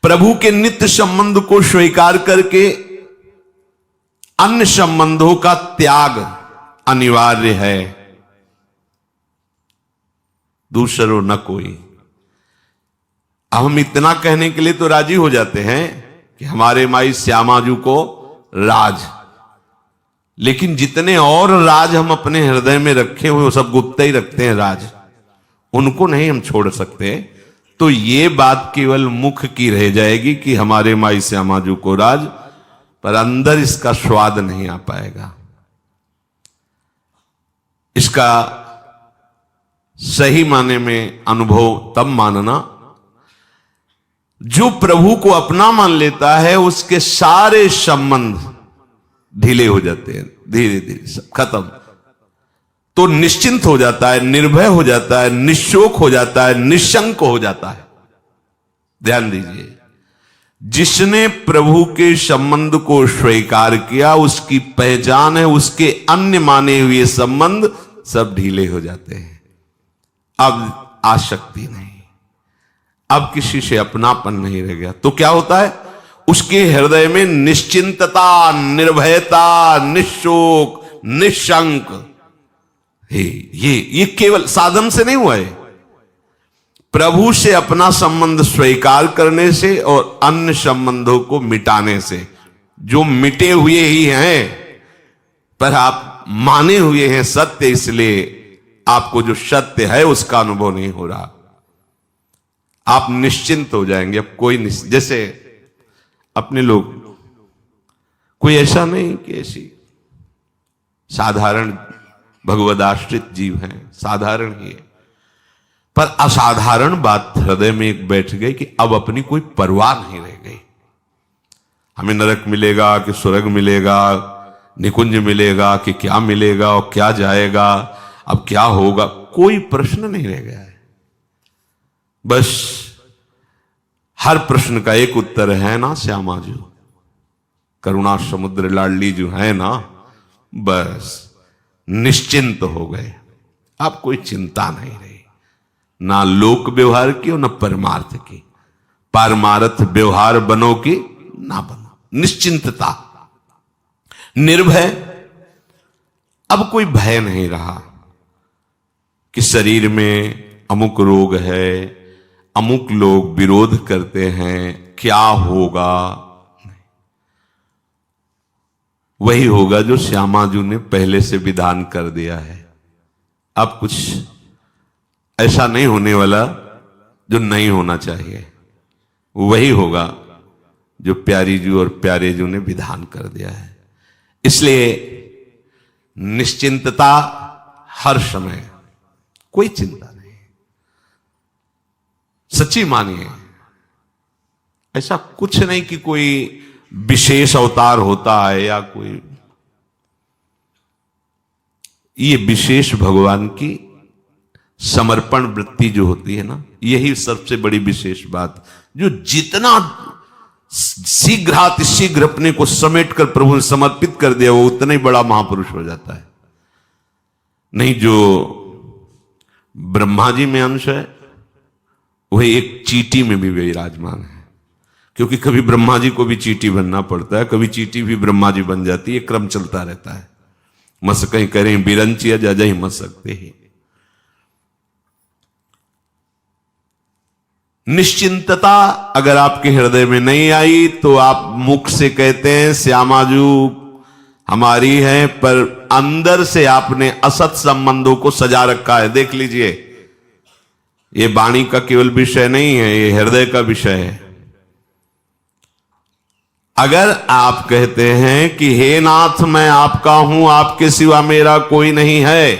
प्रभु के नित्य संबंध को स्वीकार करके अन्य संबंधों का त्याग अनिवार्य है। दूसरो न कोई। अब हम इतना कहने के लिए तो राजी हो जाते हैं कि हमारे माई श्यामाजू को राज, लेकिन जितने और राज हम अपने हृदय में रखे हुए वो सब गुप्त ही रखते हैं राज, उनको नहीं हम छोड़ सकते। तो ये बात केवल मुख की रह जाएगी कि हमारे माई श्यामाजू को राज, पर अंदर इसका स्वाद नहीं आ पाएगा। इसका सही माने में अनुभव तब मानना जो प्रभु को अपना मान लेता है, उसके सारे संबंध ढीले हो जाते हैं, धीरे धीरे सब खत्म। तो निश्चिंत हो जाता है, निर्भय हो जाता है, निशोक हो जाता है, निशंक हो जाता है। ध्यान दीजिए, जिसने प्रभु के संबंध को स्वीकार किया उसकी पहचान है उसके अन्य माने हुए संबंध सब ढीले हो जाते हैं। अब आसक्ति नहीं, अब किसी से अपनापन नहीं रह गया। तो क्या होता है, उसके हृदय में निश्चिंतता, निर्भयता, निशोक, निशंक। ये केवल साधन से नहीं हुआ है, प्रभु से अपना संबंध स्वीकार करने से और अन्य संबंधों को मिटाने से। जो मिटे हुए ही हैं पर आप माने हुए हैं सत्य, इसलिए आपको जो सत्य है उसका अनुभव नहीं हो रहा। आप निश्चिंत हो जाएंगे। अब कोई जैसे अपने लोग, कोई ऐसा नहीं कि ऐसी साधारण भगवदाश्रित जीव हैं, साधारण ही है, पर असाधारण बात हृदय में एक बैठ गई कि अब अपनी कोई परवाह नहीं रह गई। हमें नरक मिलेगा कि स्वर्ग मिलेगा, निकुंज मिलेगा कि क्या मिलेगा और क्या जाएगा, अब क्या होगा, कोई प्रश्न नहीं रह गया है। बस हर प्रश्न का एक उत्तर है ना, श्यामाजू करुणा समुद्र लाडली जो है ना, बस निश्चिंत हो गए। अब कोई चिंता नहीं रही, ना लोक व्यवहार की और ना परमार्थ की। पारमार्थ व्यवहार बनो कि ना बनो, निश्चिंतता, निर्भय। अब कोई भय नहीं रहा कि शरीर में अमुक रोग है, अमुक लोग विरोध करते हैं, क्या होगा। वही होगा जो श्यामाजू ने पहले से विधान कर दिया है। अब कुछ ऐसा नहीं होने वाला जो नहीं होना चाहिए, वही होगा जो प्यारी जू और प्यारे जू ने विधान कर दिया है। इसलिए निश्चिंतता हर समय, कोई चिंता नहीं। सच्ची मानिए, ऐसा कुछ नहीं कि कोई विशेष अवतार होता है या कोई, ये विशेष भगवान की समर्पण वृत्ति जो होती है ना, यही सबसे बड़ी विशेष बात। जो जितना शीघ्र अपने को समेट कर प्रभु ने समर्पित कर दिया, वो उतना ही बड़ा महापुरुष हो जाता है। नहीं, जो ब्रह्मा जी में अंश है वही एक चींटी में भी विराजमान है, क्योंकि कभी ब्रह्मा जी को भी चींटी बनना पड़ता है, कभी चींटी भी ब्रह्मा जी बन जाती है, क्रम चलता रहता है। मसकें करें बिरंचिया जा ही मस सकते ही। निश्चिंतता अगर आपके हृदय में नहीं आई तो आप मुख से कहते हैं श्यामाजू हमारी है, पर अंदर से आपने असत संबंधों को सजा रखा है। देख लीजिए, ये वाणी का केवल विषय नहीं है, ये हृदय का विषय है। अगर आप कहते हैं कि हे नाथ मैं आपका हूं, आपके सिवा मेरा कोई नहीं है,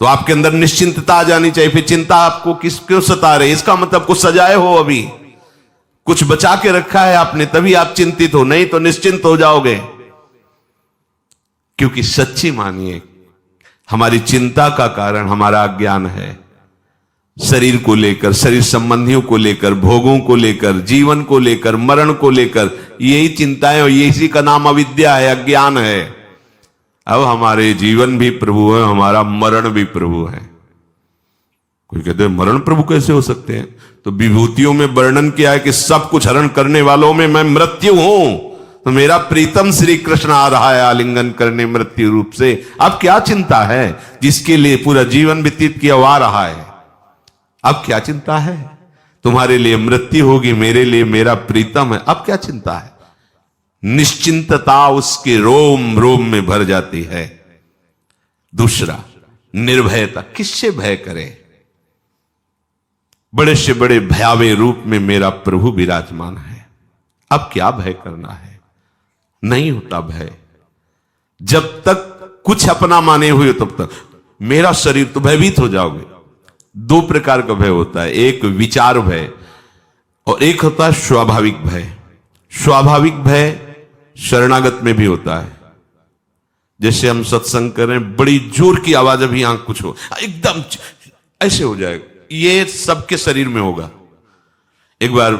तो आपके अंदर निश्चिंतता आ जानी चाहिए। फिर चिंता आपको क्यों सता रही? इसका मतलब कुछ सजाए हो, अभी कुछ बचा के रखा है आपने, तभी आप चिंतित हो, नहीं तो निश्चिंत हो जाओगे। क्योंकि सच्ची मानिए, हमारी चिंता का कारण हमारा अज्ञान है। शरीर को लेकर, शरीर संबंधियों को लेकर, भोगों को लेकर, जीवन को लेकर, मरण को लेकर, यही चिंताएं और इसी का नाम अविद्या है, अज्ञान है। अब हमारे जीवन भी प्रभु है, हमारा मरण भी प्रभु है। कोई कहते हैं मरण प्रभु कैसे हो सकते हैं? तो विभूतियों में वर्णन किया है कि सब कुछ हरण करने वालों में मैं मृत्यु हूं, तो मेरा प्रीतम श्री कृष्ण आ रहा है आलिंगन करने मृत्यु रूप से। अब क्या चिंता है? जिसके लिए पूरा जीवन व्यतीत किया आ रहा है, अब क्या चिंता है? तुम्हारे लिए मृत्यु होगी, मेरे लिए मेरा प्रीतम है, अब क्या चिंता है? निश्चिंतता उसके रोम रोम में भर जाती है। दूसरा, निर्भयता। किससे भय करे? बड़े से बड़े भयावह रूप में मेरा प्रभु विराजमान है, अब क्या भय करना है? नहीं होता भय। जब तक कुछ अपना माने हुए तब तक मेरा शरीर, तो भयभीत हो जाओगे। दो प्रकार का भय होता है, एक विचार भय और एक होता है स्वाभाविक भय। स्वाभाविक भय शरणागत में भी होता है। जैसे हम सत्संग कर रहे हैं, बड़ी जोर की आवाज, अभी आंख कुछ हो, एकदम ऐसे हो जाएगा, ये सबके शरीर में होगा। एक बार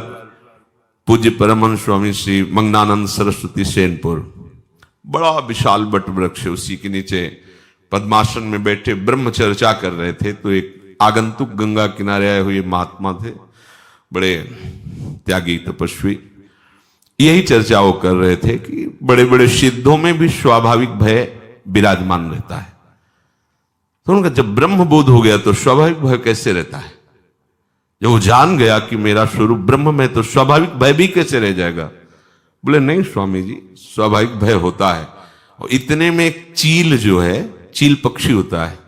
पूज्य परमहंस स्वामी श्री मंगनानंद सरस्वती सेनपुर, बड़ा विशाल वट वृक्ष है, उसी के नीचे पद्मासन में बैठे ब्रह्म चर्चा कर रहे थे। तो एक आगंतुक गंगा किनारे आए हुए महात्मा थे, बड़े त्यागी तपस्वी, यही चर्चा वो कर रहे थे कि बड़े बड़े सिद्धों में भी स्वाभाविक भय विराजमान रहता है। तो उनका जब ब्रह्म बोध हो गया तो स्वाभाविक भय कैसे रहता है? जब वो जान गया कि मेरा स्वरूप ब्रह्म में, तो स्वाभाविक भय भी कैसे रह जाएगा? बोले नहीं स्वामी जी, स्वाभाविक भय होता है। और इतने में एक चील जो है, चील पक्षी होता है,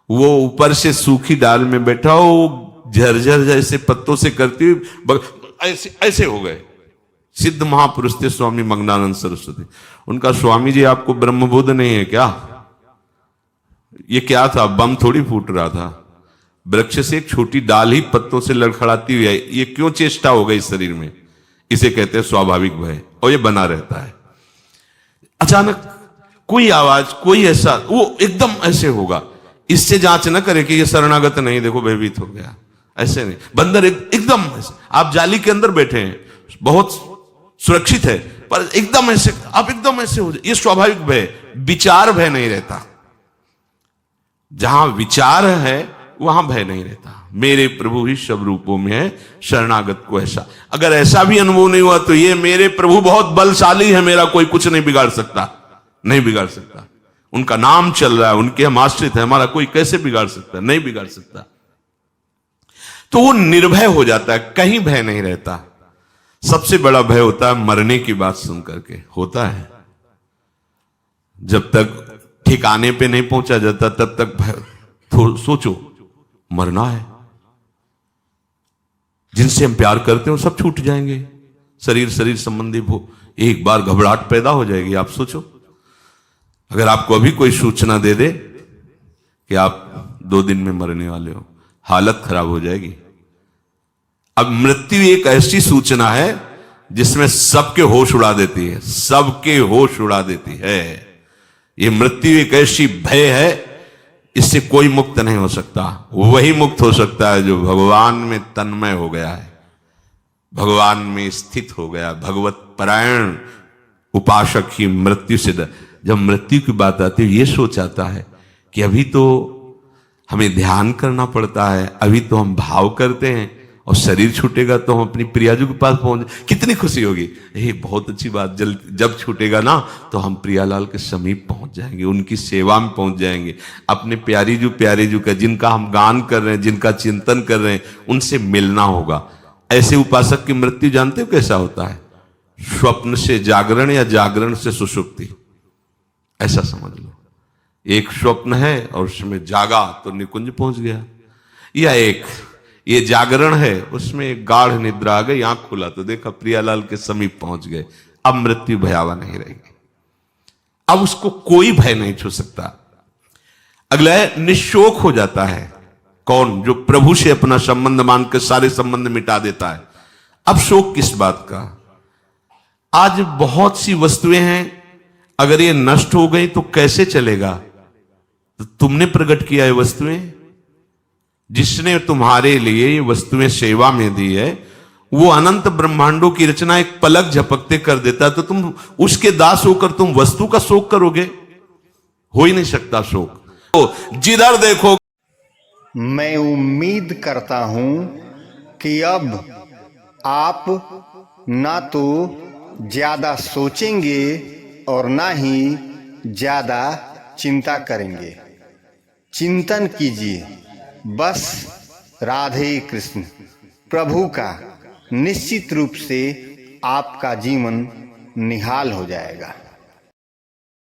वो ऊपर से सूखी डाल में बैठा, वो झरझर जैसे पत्तों से करती हुई ऐसे ऐसे हो गए। सिद्ध महापुरुष थे स्वामी मंगनानंद सरस्वती। उनका स्वामी जी आपको ब्रह्मबोध नहीं है क्या? ये क्या था? बम थोड़ी फूट रहा था, वृक्ष से एक छोटी डाल ही पत्तों से लड़खड़ाती हुई है। ये क्यों चेष्टा हो गई शरीर में? इसे कहते हैं स्वाभाविक भय, और ये बना रहता है। अचानक कोई आवाज, कोई ऐसा, वो एकदम ऐसे होगा। इससे जांच न करे कि ये शरणागत नहीं, देखो भयभीत हो गया, ऐसे नहीं। बंदर एकदम ऐसे, आप जाली के अंदर बैठे हैं, बहुत सुरक्षित है, पर एकदम ऐसे, आप एकदम ऐसे हो जाए, ये स्वाभाविक भय। विचार भय नहीं रहता। जहां विचार है वहां भय नहीं रहता। मेरे प्रभु ही सब रूपों में है, शरणागत को ऐसा, अगर ऐसा भी अनुभव नहीं हुआ तो ये मेरे प्रभु बहुत बलशाली है, मेरा कोई कुछ नहीं बिगाड़ सकता, नहीं बिगाड़ सकता। उनका नाम चल रहा है, उनके हम आश्रित है, हमारा कोई कैसे बिगाड़ सकता? नहीं बिगाड़ सकता। तो वो निर्भय हो जाता है, कहीं भय नहीं रहता। सबसे बड़ा भय होता है मरने की बात सुन करके, होता है। जब तक ठिकाने पे नहीं पहुंचा जाता तब तक भय। सोचो, मरना है, जिनसे हम प्यार करते हैं सब छूट जाएंगे, शरीर संबंधी एक बार घबराहट पैदा हो जाएगी। आप सोचो, अगर आपको अभी कोई सूचना दे दे कि आप 2 दिन में मरने वाले हो, हालत खराब हो जाएगी। अब मृत्यु एक ऐसी सूचना है जिसमें सबके होश उड़ा देती है, सबके होश उड़ा देती है। ये मृत्यु एक ऐसी भय है, इससे कोई मुक्त नहीं हो सकता। वही मुक्त हो सकता है जो भगवान में तन्मय हो गया है, भगवान में स्थित हो गया, भगवत परायण उपासक ही मृत्यु से जब मृत्यु की बात आती है, ये सोच आता है कि अभी तो हमें ध्यान करना पड़ता है, अभी तो हम भाव करते हैं, और शरीर छूटेगा तो हम अपनी प्रियाजू के पास पहुंच, कितनी खुशी होगी। ये बहुत अच्छी बात, जब छूटेगा ना तो हम प्रियालाल के समीप पहुंच जाएंगे, उनकी सेवा में पहुंच जाएंगे, अपने प्यारे जू का, जिनका हम गान कर रहे हैं, जिनका चिंतन कर रहे हैं, उनसे मिलना होगा। ऐसे उपासक की मृत्यु जानते हो कैसा होता है? स्वप्न से जागरण या जागरण से सुषुप्ति, ऐसा समझ लो। एक स्वप्न है और उसमें जागा तो निकुंज पहुंच गया, या एक ये जागरण है, उसमें एक गाढ़ निद्रा आ गई, आंख खुला तो देखा प्रियालाल के समीप पहुंच गए। अब मृत्यु भयावह नहीं रहेगी, अब उसको कोई भय नहीं छू सकता। अगला है निशोक हो जाता है। कौन? जो प्रभु से अपना संबंध मान के सारे संबंध मिटा देता है। अब शोक किस बात का? आज बहुत सी वस्तुएं हैं, अगर ये नष्ट हो गई तो कैसे चलेगा? तो तुमने प्रकट किया है वस्तुएं, जिसने तुम्हारे लिए ये वस्तुएं सेवा में दी है, वो अनंत ब्रह्मांडों की रचना एक पलक झपकते कर देता, तो तुम उसके दास होकर तुम वस्तु का शोक करोगे? हो ही नहीं सकता शोक। तो जिधर देखो मैं उम्मीद करता हूँ कि अब आप ना तो ज़्यादा सोचेंगे और ना ही ज़्यादा चिंता करेंगे। चिंतन कीजिए बस राधे कृष्ण प्रभु का, निश्चित रूप से आपका जीवन निहाल हो जाएगा।